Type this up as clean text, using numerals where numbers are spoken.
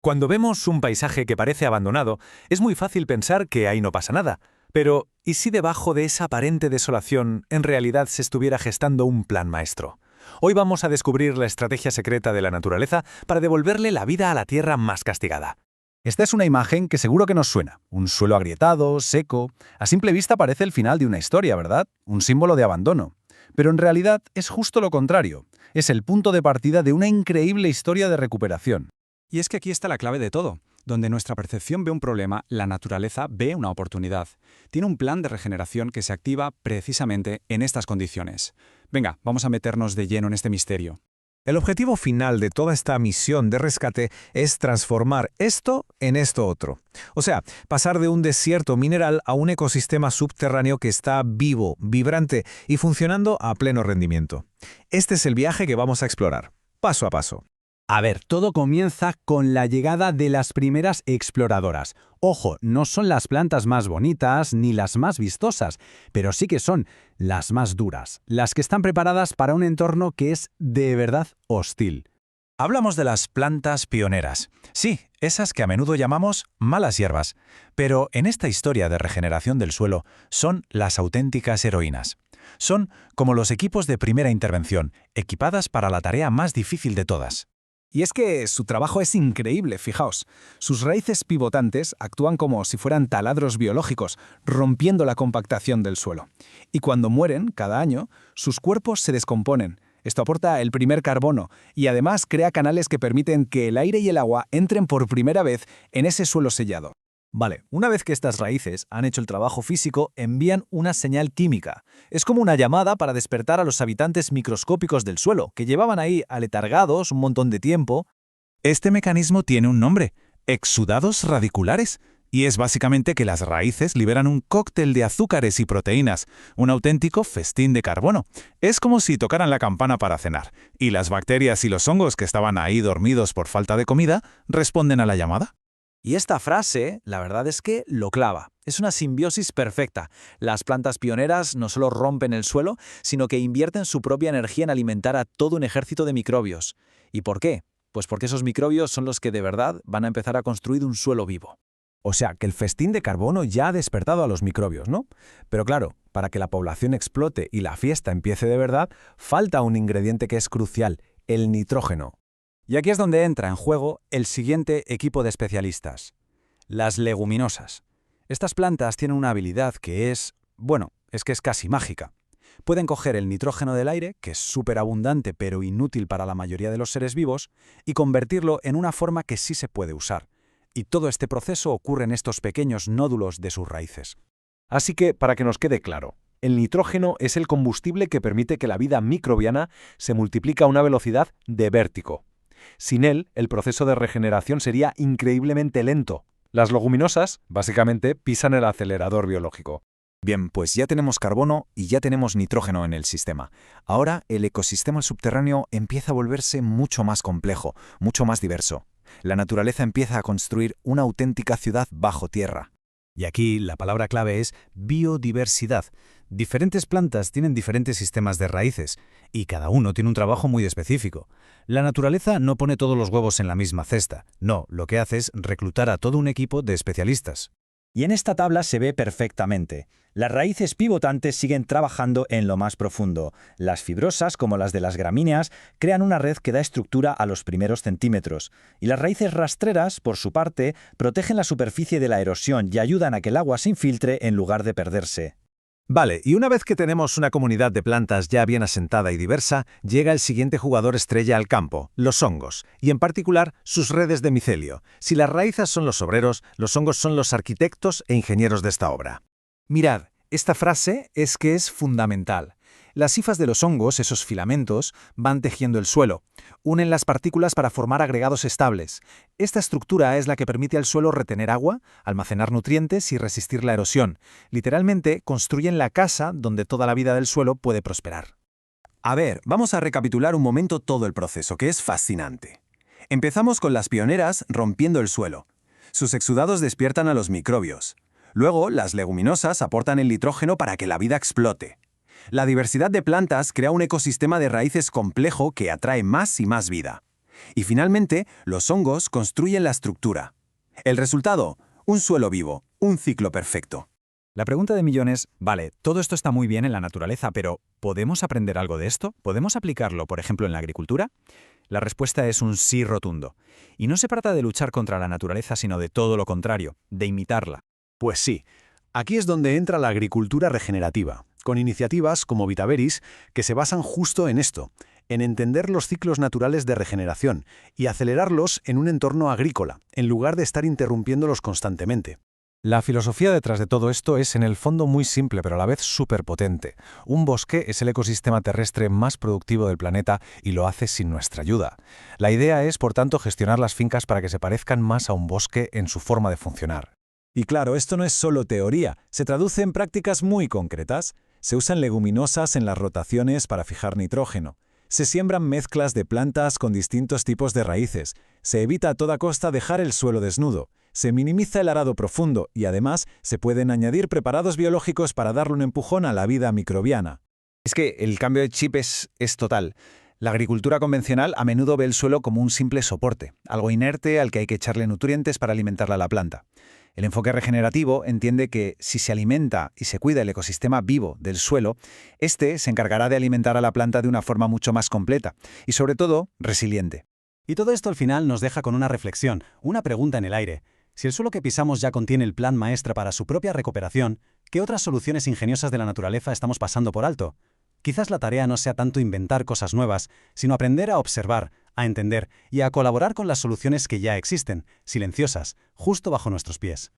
Cuando vemos un paisaje que parece abandonado, es muy fácil pensar que ahí no pasa nada. Pero, ¿y si debajo de esa aparente desolación en realidad se estuviera gestando un plan maestro? Hoy vamos a descubrir la estrategia secreta de la naturaleza para devolverle la vida a la tierra más castigada. Esta es una imagen que seguro que nos suena. Un suelo agrietado, seco. A simple vista parece el final de una historia, ¿verdad? Un símbolo de abandono. Pero en realidad es justo lo contrario. Es el punto de partida de una increíble historia de recuperación. Y es que aquí está la clave de todo. Donde nuestra percepción ve un problema, la naturaleza ve una oportunidad. Tiene un plan de regeneración que se activa precisamente en estas condiciones. Venga, vamos a meternos de lleno en este misterio. El objetivo final de toda esta misión de rescate es transformar esto en esto otro. O sea, pasar de un desierto mineral a un ecosistema subterráneo que está vivo, vibrante y funcionando a pleno rendimiento. Este es el viaje que vamos a explorar, paso a paso. A ver, todo comienza con la llegada de las primeras exploradoras. Ojo, no son las plantas más bonitas ni las más vistosas, pero sí que son las más duras, las que están preparadas para un entorno que es de verdad hostil. Hablamos de las plantas pioneras. Sí, esas que a menudo llamamos malas hierbas. Pero en esta historia de regeneración del suelo son las auténticas heroínas. Son como los equipos de primera intervención, equipadas para la tarea más difícil de todas. Y es que su trabajo es increíble, fijaos. Sus raíces pivotantes actúan como si fueran taladros biológicos, rompiendo la compactación del suelo. Y cuando mueren, cada año, sus cuerpos se descomponen. Esto aporta el primer carbono y además crea canales que permiten que el aire y el agua entren por primera vez en ese suelo sellado. Vale, una vez que estas raíces han hecho el trabajo físico, envían una señal química. Es como una llamada para despertar a los habitantes microscópicos del suelo, que llevaban ahí aletargados un montón de tiempo. Este mecanismo tiene un nombre, exudados radiculares, y es básicamente que las raíces liberan un cóctel de azúcares y proteínas, un auténtico festín de carbono. Es como si tocaran la campana para cenar, y las bacterias y los hongos que estaban ahí dormidos por falta de comida responden a la llamada. Y esta frase, la verdad es que lo clava. Es una simbiosis perfecta. Las plantas pioneras no solo rompen el suelo, sino que invierten su propia energía en alimentar a todo un ejército de microbios. ¿Y por qué? Pues porque esos microbios son los que de verdad van a empezar a construir un suelo vivo. O sea, que el festín de carbono ya ha despertado a los microbios, ¿no? Pero claro, para que la población explote y la fiesta empiece de verdad, falta un ingrediente que es crucial, el nitrógeno. Y aquí es donde entra en juego el siguiente equipo de especialistas, las leguminosas. Estas plantas tienen una habilidad que es casi mágica. Pueden coger el nitrógeno del aire, que es súper abundante pero inútil para la mayoría de los seres vivos, y convertirlo en una forma que sí se puede usar. Y todo este proceso ocurre en estos pequeños nódulos de sus raíces. Así que, para que nos quede claro, el nitrógeno es el combustible que permite que la vida microbiana se multiplique a una velocidad de vértigo. Sin él, el proceso de regeneración sería increíblemente lento. Las leguminosas, básicamente, pisan el acelerador biológico. Bien, pues ya tenemos carbono y ya tenemos nitrógeno en el sistema. Ahora el ecosistema subterráneo empieza a volverse mucho más complejo, mucho más diverso. La naturaleza empieza a construir una auténtica ciudad bajo tierra. Y aquí la palabra clave es biodiversidad. Diferentes plantas tienen diferentes sistemas de raíces, y cada uno tiene un trabajo muy específico. La naturaleza no pone todos los huevos en la misma cesta. No, lo que hace es reclutar a todo un equipo de especialistas. Y en esta tabla se ve perfectamente. Las raíces pivotantes siguen trabajando en lo más profundo. Las fibrosas, como las de las gramíneas, crean una red que da estructura a los primeros centímetros. Y las raíces rastreras, por su parte, protegen la superficie de la erosión y ayudan a que el agua se infiltre en lugar de perderse. Vale, y una vez que tenemos una comunidad de plantas ya bien asentada y diversa, llega el siguiente jugador estrella al campo, los hongos, y en particular sus redes de micelio. Si las raíces son los obreros, los hongos son los arquitectos e ingenieros de esta obra. Mirad, esta frase es que es fundamental. Las hifas de los hongos, esos filamentos, van tejiendo el suelo. Unen las partículas para formar agregados estables. Esta estructura es la que permite al suelo retener agua, almacenar nutrientes y resistir la erosión. Literalmente, construyen la casa donde toda la vida del suelo puede prosperar. A ver, vamos a recapitular un momento todo el proceso, que es fascinante. Empezamos con las pioneras rompiendo el suelo. Sus exudados despiertan a los microbios. Luego, las leguminosas aportan el nitrógeno para que la vida explote. La diversidad de plantas crea un ecosistema de raíces complejo que atrae más y más vida. Y finalmente, los hongos construyen la estructura. El resultado, un suelo vivo, un ciclo perfecto. La pregunta de millones, vale, todo esto está muy bien en la naturaleza, pero ¿podemos aprender algo de esto? ¿Podemos aplicarlo, por ejemplo, en la agricultura? La respuesta es un sí rotundo. Y no se trata de luchar contra la naturaleza, sino de todo lo contrario, de imitarla. Pues sí, aquí es donde entra la agricultura regenerativa, con iniciativas como Vitaveris que se basan justo en esto, en entender los ciclos naturales de regeneración y acelerarlos en un entorno agrícola, en lugar de estar interrumpiéndolos constantemente. La filosofía detrás de todo esto es en el fondo muy simple, pero a la vez súper potente. Un bosque es el ecosistema terrestre más productivo del planeta y lo hace sin nuestra ayuda. La idea es, por tanto, gestionar las fincas para que se parezcan más a un bosque en su forma de funcionar. Y claro, esto no es solo teoría, se traduce en prácticas muy concretas. Se usan leguminosas en las rotaciones para fijar nitrógeno. Se siembran mezclas de plantas con distintos tipos de raíces. Se evita a toda costa dejar el suelo desnudo. Se minimiza el arado profundo y además se pueden añadir preparados biológicos para darle un empujón a la vida microbiana. Es que el cambio de chip es total. La agricultura convencional a menudo ve el suelo como un simple soporte, algo inerte al que hay que echarle nutrientes para alimentarla a la planta. El enfoque regenerativo entiende que si se alimenta y se cuida el ecosistema vivo del suelo, este se encargará de alimentar a la planta de una forma mucho más completa y, sobre todo, resiliente. Y todo esto al final nos deja con una reflexión, una pregunta en el aire. Si el suelo que pisamos ya contiene el plan maestra para su propia recuperación, ¿qué otras soluciones ingeniosas de la naturaleza estamos pasando por alto? Quizás la tarea no sea tanto inventar cosas nuevas, sino aprender a observar, a entender y a colaborar con las soluciones que ya existen, silenciosas, justo bajo nuestros pies.